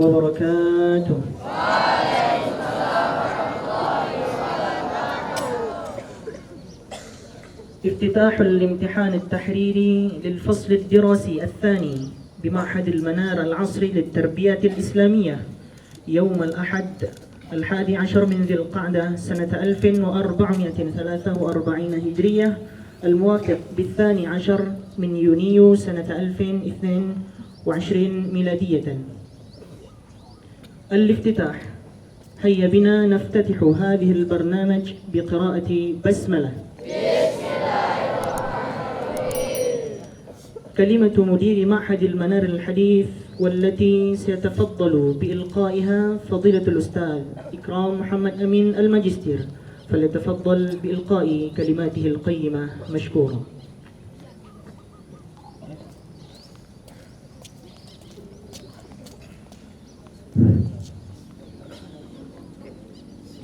وبركاته. افتتاح الامتحان التحريري للفصل الدراسي الثاني بمعهد المنار العصري للتربية الإسلامية يوم الأحد 11 من ذي القعدة سنة 1443 هجرية الموافق ب12 من يونيو سنة 2022 ميلادية. الافتتاح. هيا بنا نفتتح هذه البرنامج بقراءة بسملة. كلمة مدير معهد المنار الحديث والتي سيتفضل بإلقائها فضيلة الأستاذ إكرام محمد أمين الماجستير، فليتفضل بإلقاء كلماته القيمة مشكورا.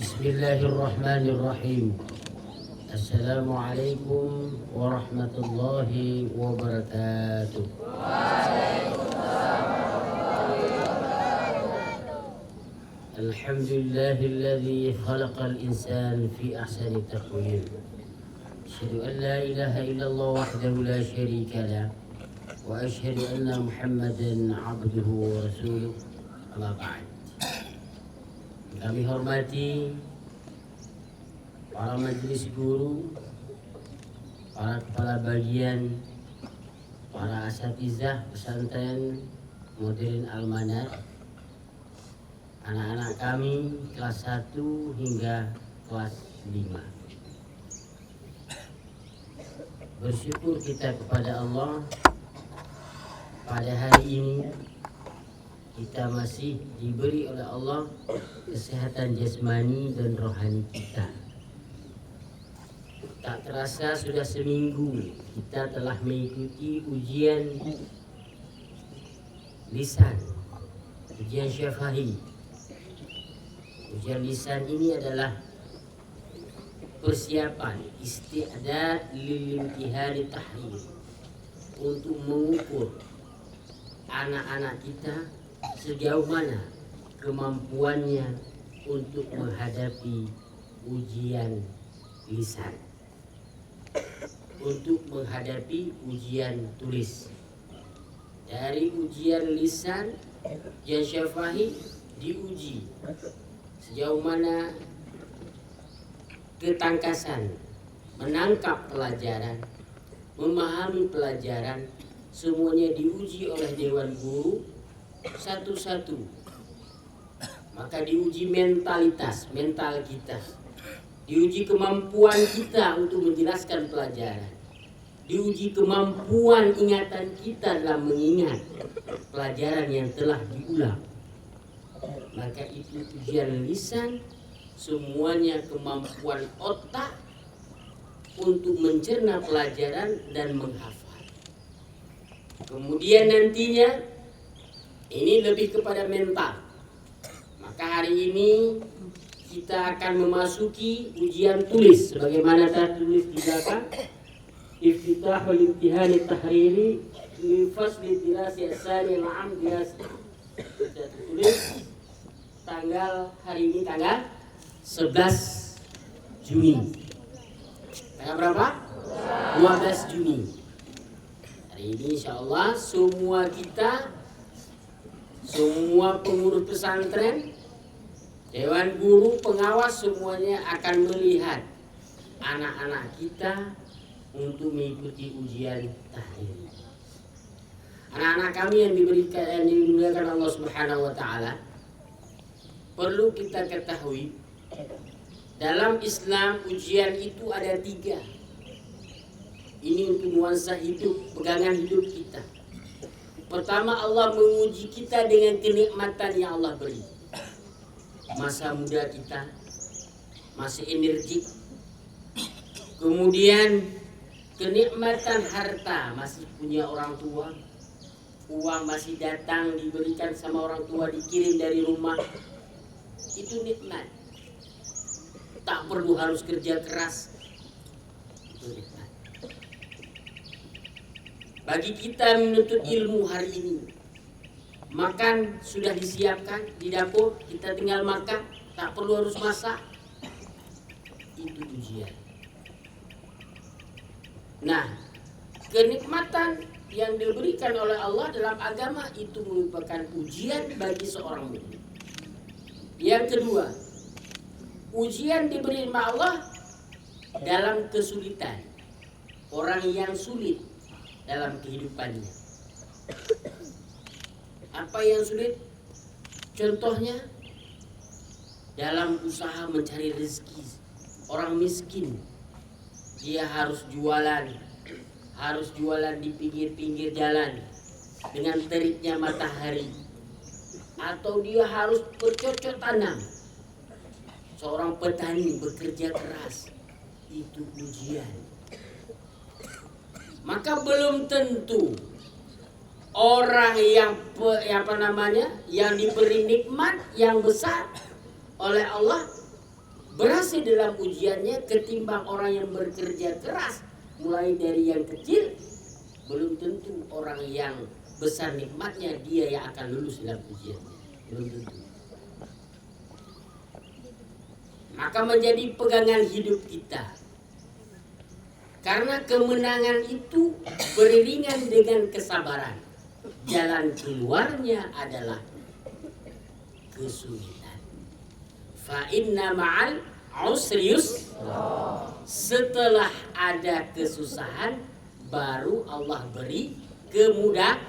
بسم الله الرحمن الرحيم. السلام عليكم ورحمة الله وبركاته. الحمد لله الذي خلق الإنسان في أحسن تقويم. أشهد أن لا إله إلا الله وحده لا شريك له، وأشهد أن محمدا عبده ورسوله. أما بعد. Kami hormati para majelis guru, para kepala bagian, para asatizah pesantren Modern Al-Manar, anak-anak kami kelas 1 hingga kelas 5. Bersyukur kita kepada Allah pada hari ini kita masih diberi oleh Allah kesehatan jasmani dan rohani kita. Tak terasa sudah seminggu kita telah mengikuti ujian lisan, ujian syafahi. Ujian lisan ini adalah persiapan isti'dad lil imtihan tahrir, untuk mengukur anak-anak kita sejauh mana kemampuannya untuk menghadapi ujian lisan, untuk menghadapi ujian tulis. Dari ujian lisan, ujian syafahi diuji sejauh mana ketangkasan menangkap pelajaran, memahami pelajaran, semuanya diuji oleh Dewan Guru satu-satu. Maka diuji mentalitas, mental kita, diuji kemampuan kita untuk menjelaskan pelajaran, diuji kemampuan ingatan kita dalam mengingat pelajaran yang telah diulang. Maka itu ujian lisan, semuanya kemampuan otak untuk mencerna pelajaran dan menghafal. Kemudian nantinya ini lebih kepada mental. Maka hari ini kita akan memasuki ujian tulis sebagaimana tertulis di belakang. Iftitahul imtihan tahriri li fasli dirasi asani al-am dirasi. Kita tulis tanggal hari ini tanggal 11 Juni. Tanggal berapa? 12 Juni. Hari ini insyaallah semua kita, semua pengurus pesantren, Dewan Guru, pengawas, semuanya akan melihat anak-anak kita untuk mengikuti ujian tahrir. Anak-anak kami yang dimuliakan Allah Subhanahu wa taala, perlu kita ketahui dalam Islam ujian itu ada 3. Ini untuk nuansa hidup, pegangan hidup kita. Pertama, Allah menguji kita dengan kenikmatan yang Allah beri. Masa muda kita masih energik. Kemudian kenikmatan harta, masih punya orang tua. Uang masih datang, diberikan sama orang tua, dikirim dari rumah. Itu nikmat. Tak perlu harus kerja keras. Itu nikmat. Bagi kita menuntut ilmu hari ini, Makan sudah disiapkan di dapur, kita tinggal makan, tak perlu harus masak. Itu ujian. Nah, kenikmatan yang diberikan oleh Allah dalam agama itu merupakan ujian bagi seorang mukmin. Yang kedua, ujian diberi oleh Allah dalam kesulitan. Orang yang sulit dalam kehidupannya. Apa yang sulit? Contohnya dalam usaha mencari rezeki. Orang miskin, dia harus jualan di pinggir-pinggir jalan dengan teriknya matahari, atau dia harus bercocok tanam. Seorang petani bekerja keras, itu ujian. Maka belum tentu orang yang diberi nikmat yang besar oleh Allah berhasil dalam ujiannya ketimbang orang yang bekerja keras mulai dari yang kecil. Belum tentu orang yang besar nikmatnya dia yang akan lulus dalam ujiannya, belum tentu. Maka menjadi pegangan hidup kita, karena kemenangan itu beriringan dengan kesabaran. Jalan keluarnya adalah kesulitan. Fa inna ma'al usri yusra. Setelah ada kesusahan, baru Allah beri kemudahan.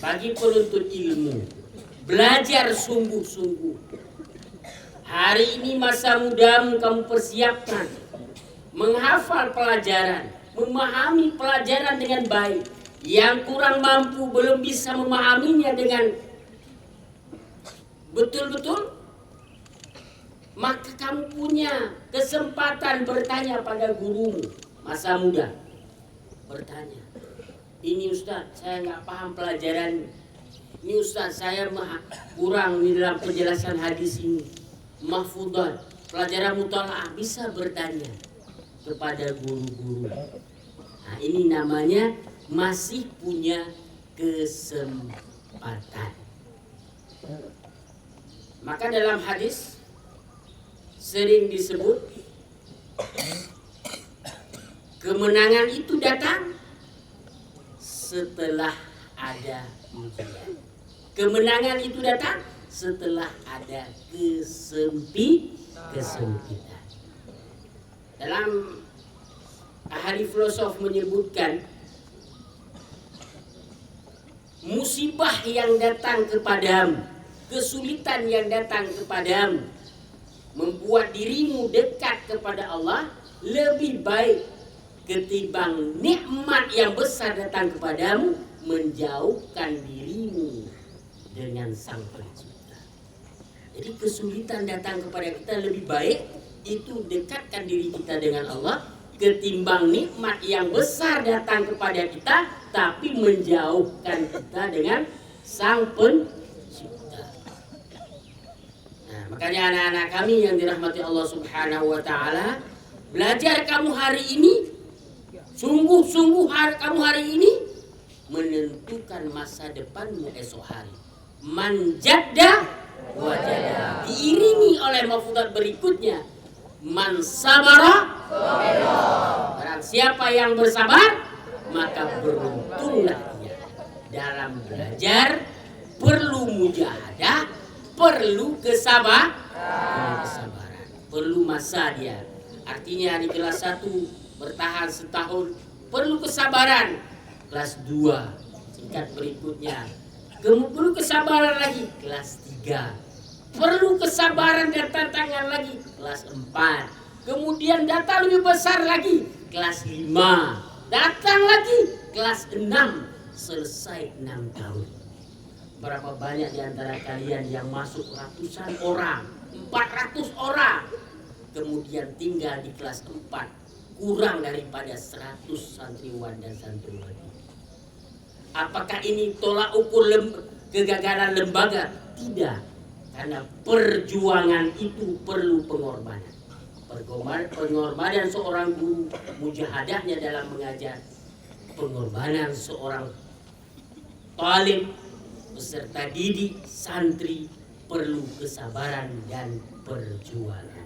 Bagi penuntut ilmu, belajar sungguh-sungguh. Hari ini masa mudamu kamu persiapkan menghafal pelajaran, memahami pelajaran dengan baik. Yang kurang mampu belum bisa memahaminya dengan betul-betul, maka kamu punya kesempatan bertanya pada gurumu masa muda. Bertanya, ini Ustaz saya nggak paham pelajaran. Ini Ustaz saya kurang di dalam penjelasan hadis ini. Mahfudzah, pelajaran mutalaah, bisa bertanya kepada guru-guru. Nah, ini namanya masih punya kesempatan. Maka dalam hadis sering disebut kemenangan itu datang setelah ada ujian. Kemenangan itu datang setelah ada kesempitan. Dalam ahli filosof menyebutkan musibah yang datang kepadamu, kesulitan yang datang kepadamu, membuat dirimu dekat kepada Allah lebih baik ketimbang nikmat yang besar datang kepadamu menjauhkan dirimu dengan Sang Pencipta. Jadi kesulitan datang kepada kita lebih baik itu dekatkan diri kita dengan Allah ketimbang nikmat yang besar datang kepada kita tapi menjauhkan kita dengan Sang Pencipta. Nah, makanya anak-anak kami yang dirahmati Allah Subhanahu wa taala, belajar kamu hari ini, sungguh-sungguh kamu hari ini menentukan masa depanmu esok hari. Manjadda wajada, diiringi oleh mafhudat berikutnya, man sabara barang siapa yang bersabar maka beruntunglah dia. Dalam belajar perlu mujahadah, perlu kesabaran, perlu masa dia. Artinya di kelas 1 bertahan setahun perlu kesabaran. Kelas 2 tingkat berikutnya perlu kesabaran lagi. Kelas 3 perlu kesabaran dan tantangan lagi. Kelas 4 kemudian data lebih besar lagi. Kelas 5 datang lagi. Kelas 6 selesai 6 tahun. Berapa banyak di antara kalian yang masuk ratusan orang, 400 orang, kemudian tinggal di kelas 4 kurang daripada 100 santriwan dan santriwati. Apakah ini tolak ukur kegagalan lembaga? Tidak, karena perjuangan itu perlu pengorbanan. Pengorbanan seorang guru, mujahadahnya dalam mengajar, pengorbanan seorang talib, peserta didik, santri perlu kesabaran dan perjuangan.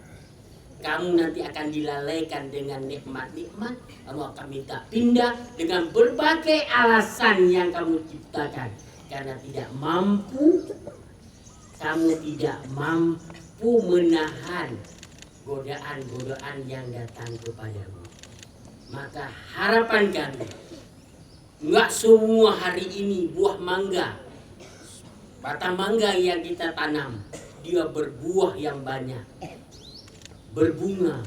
Kamu nanti akan dilalaikan dengan nikmat-nikmat, kamu akan minta pindah dengan berbagai alasan yang kamu ciptakan. Karena tidak mampu, kamu tidak mampu menahan godaan-godaan yang datang kepadamu. Maka harapan kami, enggak semua hari ini buah mangga, batang mangga yang kita tanam, dia berbuah yang banyak, berbunga,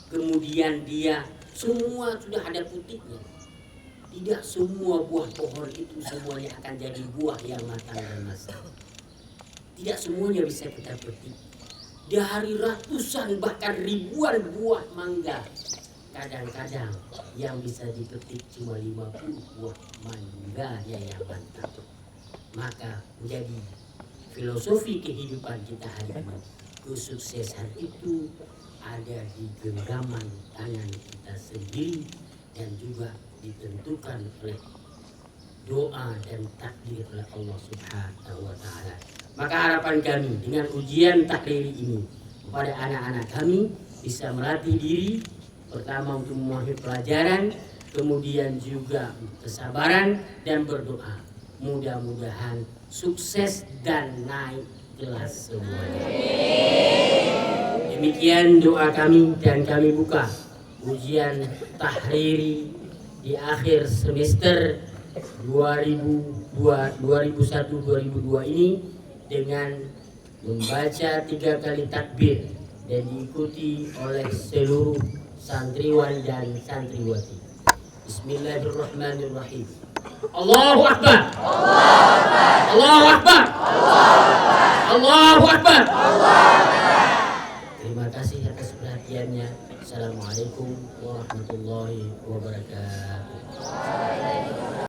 kemudian dia semua sudah ada putiknya. Tidak semua buah pohon itu semuanya akan jadi buah yang matang dan masak. Tidak semuanya bisa kita petik. Dari ratusan bahkan ribuan buah mangga, kadang-kadang yang bisa dipetik cuma 50 buah mangga yang mantap. Maka menjadi filosofi kehidupan kita hari ini, kesuksesan itu ada di genggaman tangan kita sendiri dan juga ditentukan oleh doa dan takdir oleh Allah Subhanahu wa taala. Maka harapan kami dengan ujian takriri ini kepada anak-anak kami bisa melatih diri pertama untuk memahami pelajaran, kemudian juga kesabaran dan berdoa. Mudah-mudahan sukses dan naik kelas semuanya. Demikian doa kami dan kami buka ujian tahriri di akhir semester 2001-2002 ini dengan membaca 3 kali takbir dan diikuti oleh seluruh santriwan dan santriwati. Bismillahirrahmanirrahim. Allahu Akbar. Allahu Akbar. Allahu Akbar. Terima kasih atas perhatiannya. Assalamualaikum warahmatullahi wabarakatuh.